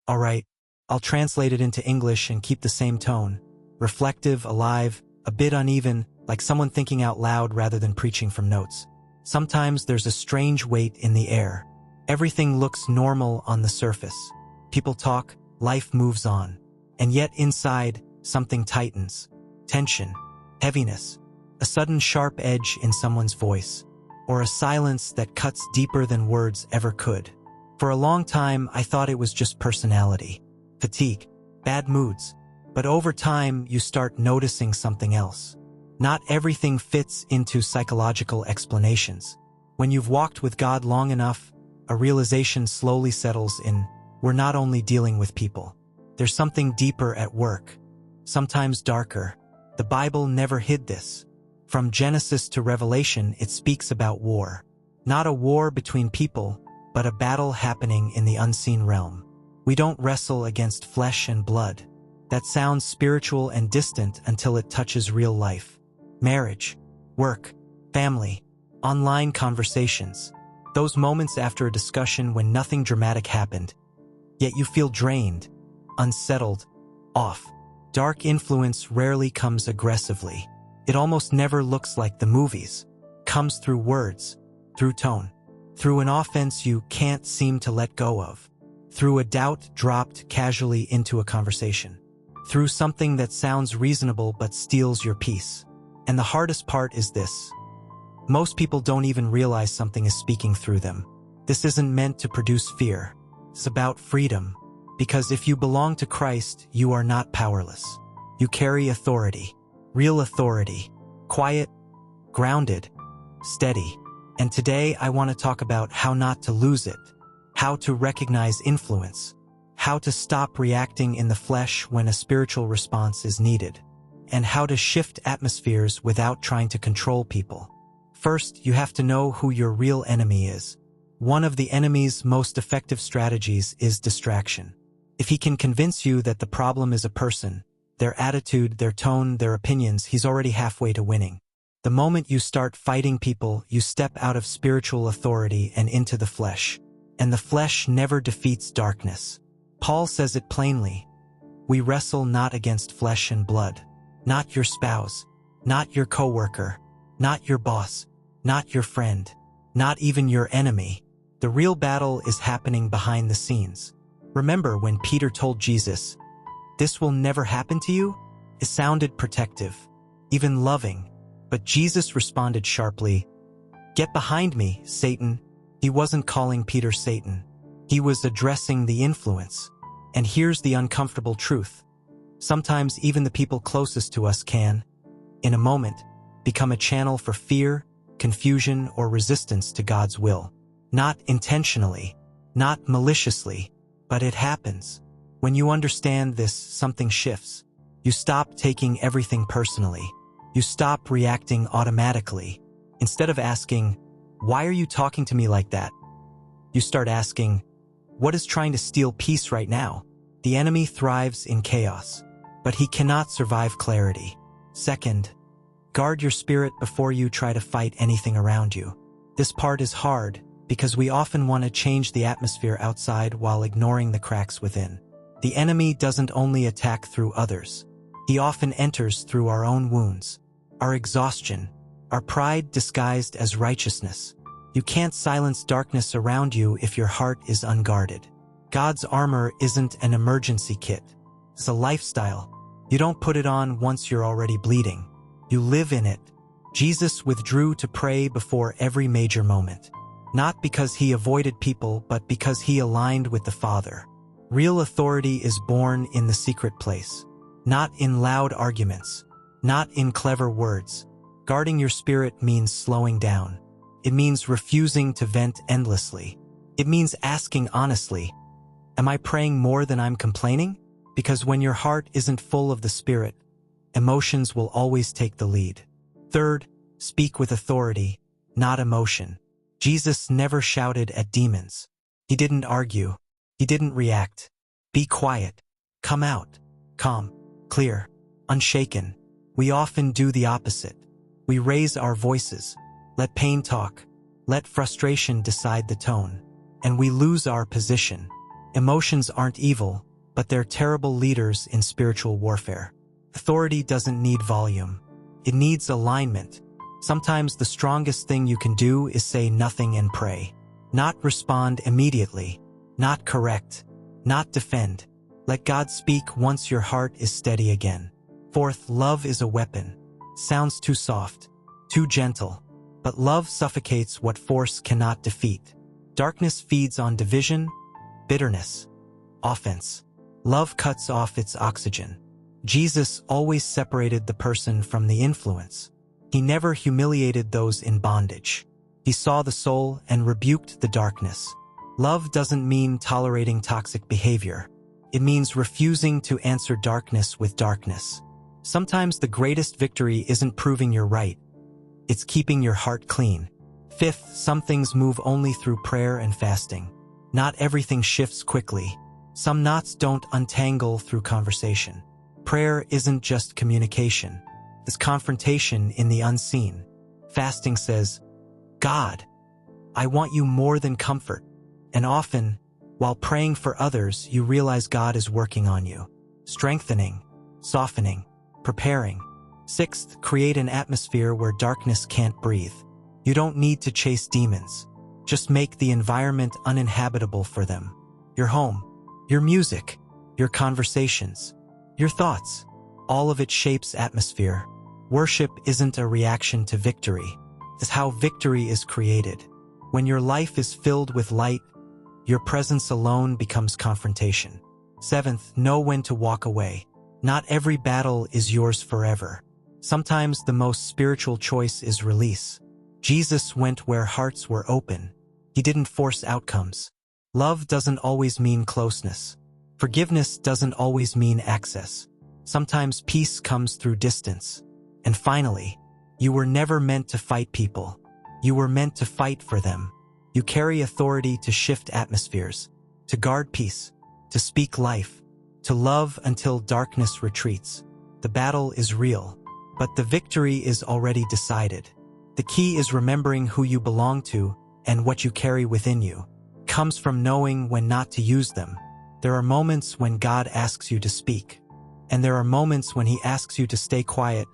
Alright, I'll translate it into English and keep the same tone. Reflective, alive, a bit uneven, like someone thinking out loud rather than preaching from notes. Sometimes there's a strange weight in the air. Everything looks normal on the surface. People talk, life moves on. And yet inside, something tightens. Tension, heaviness, a sudden sharp edge in someone's voice, or a silence that cuts deeper than words ever could. For a long time, I thought it was just personality, fatigue, bad moods. But over time, you start noticing something else. Not everything fits into psychological explanations. When you've walked with God long enough, a realization slowly settles in. We're not only dealing with people. There's something deeper at work, sometimes darker. The Bible never hid this. From Genesis to Revelation, it speaks about war. Not a war between people, but a battle happening in the unseen realm. We don't wrestle against flesh and blood. That sounds spiritual and distant until it touches real life. Marriage, work, family, online conversations. Those moments after a discussion when nothing dramatic happened, yet you feel drained, unsettled, off. Dark influence rarely comes aggressively. It almost never looks like the movies. Comes through words, through tone, through an offense you can't seem to let go of, through a doubt dropped casually into a conversation, through something that sounds reasonable but steals your peace. And the hardest part is this. Most people don't even realize something is speaking through them. This isn't meant to produce fear. It's about freedom. Because if you belong to Christ, you are not powerless. You carry authority. Real authority. Quiet, grounded, steady. And today I want to talk about how not to lose it. How to recognize influence. How to stop reacting in the flesh when a spiritual response is needed. And how to shift atmospheres without trying to control people. First, you have to know who your real enemy is. One of the enemy's most effective strategies is distraction. If he can convince you that the problem is a person, their attitude, their tone, their opinions, he's already halfway to winning. The moment you start fighting people, you step out of spiritual authority and into the flesh. And the flesh never defeats darkness. Paul says it plainly. We wrestle not against flesh and blood. Not your spouse, not your coworker, not your boss, not your friend, not even your enemy. The real battle is happening behind the scenes. Remember when Peter told Jesus, "This will never happen to you?" It sounded protective, even loving. But Jesus responded sharply, "Get behind me, Satan." He wasn't calling Peter Satan. He was addressing the influence. And here's the uncomfortable truth. Sometimes even the people closest to us can, in a moment, become a channel for fear, confusion, or resistance to God's will. Not intentionally, not maliciously, but it happens. When you understand this, something shifts. You stop taking everything personally. You stop reacting automatically. Instead of asking, "Why are you talking to me like that?" you start asking, "What is trying to steal peace right now?" The enemy thrives in chaos, but he cannot survive clarity. Second, guard your spirit before you try to fight anything around you. This part is hard because we often want to change the atmosphere outside while ignoring the cracks within. The enemy doesn't only attack through others. He often enters through our own wounds, our exhaustion, our pride disguised as righteousness. You can't silence darkness around you if your heart is unguarded. God's armor isn't an emergency kit. It's a lifestyle. You don't put it on once you're already bleeding. You live in it. Jesus withdrew to pray before every major moment. Not because he avoided people, but because he aligned with the Father. Real authority is born in the secret place. Not in loud arguments. Not in clever words. Guarding your spirit means slowing down. It means refusing to vent endlessly. It means asking honestly, am I praying more than I'm complaining? Because when your heart isn't full of the Spirit, emotions will always take the lead. Third, speak with authority, not emotion. Jesus never shouted at demons. He didn't argue. He didn't react. Be quiet. Come out. Calm. Clear. Unshaken. We often do the opposite. We raise our voices. Let pain talk. Let frustration decide the tone. And we lose our position. Emotions aren't evil, but they're terrible leaders in spiritual warfare. Authority doesn't need volume. It needs alignment. Sometimes the strongest thing you can do is say nothing and pray. Not respond immediately. Not correct. Not defend. Let God speak once your heart is steady again. Fourth, love is a weapon. Sounds too soft, too gentle. But love suffocates what force cannot defeat. Darkness feeds on division, bitterness, offense. Love cuts off its oxygen. Jesus always separated the person from the influence. He never humiliated those in bondage. He saw the soul and rebuked the darkness. Love doesn't mean tolerating toxic behavior. It means refusing to answer darkness with darkness. Sometimes the greatest victory isn't proving you're right. It's keeping your heart clean. Fifth, some things move only through prayer and fasting. Not everything shifts quickly. Some knots don't untangle through conversation. Prayer isn't just communication. It's confrontation in the unseen. Fasting says, God, I want you more than comfort. And often, while praying for others, you realize God is working on you, strengthening, softening, preparing. Sixth, create an atmosphere where darkness can't breathe. You don't need to chase demons. Just make the environment uninhabitable for them. Your home, your music, your conversations, your thoughts. All of it shapes atmosphere. Worship isn't a reaction to victory. It's how victory is created. When your life is filled with light, your presence alone becomes confrontation. Seventh, know when to walk away. Not every battle is yours forever. Sometimes the most spiritual choice is release. Jesus went where hearts were open. He didn't force outcomes. Love doesn't always mean closeness. Forgiveness doesn't always mean access. Sometimes peace comes through distance. And finally, you were never meant to fight people. You were meant to fight for them. You carry authority to shift atmospheres, to guard peace, to speak life, to love until darkness retreats. The battle is real, but the victory is already decided. The key is remembering who you belong to and what you carry within you. It comes from knowing when not to use them. There are moments when God asks you to speak, and there are moments when He asks you to stay quiet,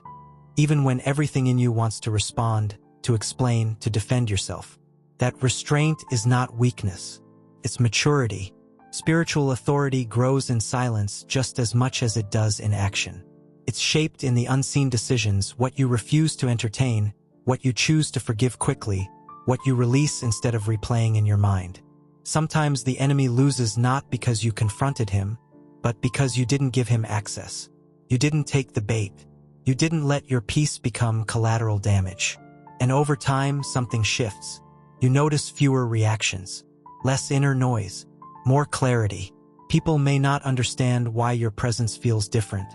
even when everything in you wants to respond, to explain, to defend yourself. That restraint is not weakness. It's maturity. Spiritual authority grows in silence just as much as it does in action. It's shaped in the unseen decisions, what you refuse to entertain, what you choose to forgive quickly, what you release instead of replaying in your mind. Sometimes the enemy loses not because you confronted him, but because you didn't give him access. You didn't take the bait. You didn't let your peace become collateral damage. And over time, something shifts. You notice fewer reactions, less inner noise, more clarity. People may not understand why your presence feels different,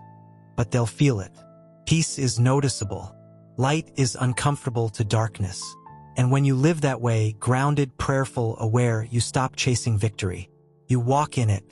but they'll feel it. Peace is noticeable. Light is uncomfortable to darkness. And when you live that way, grounded, prayerful, aware, you stop chasing victory. You walk in it,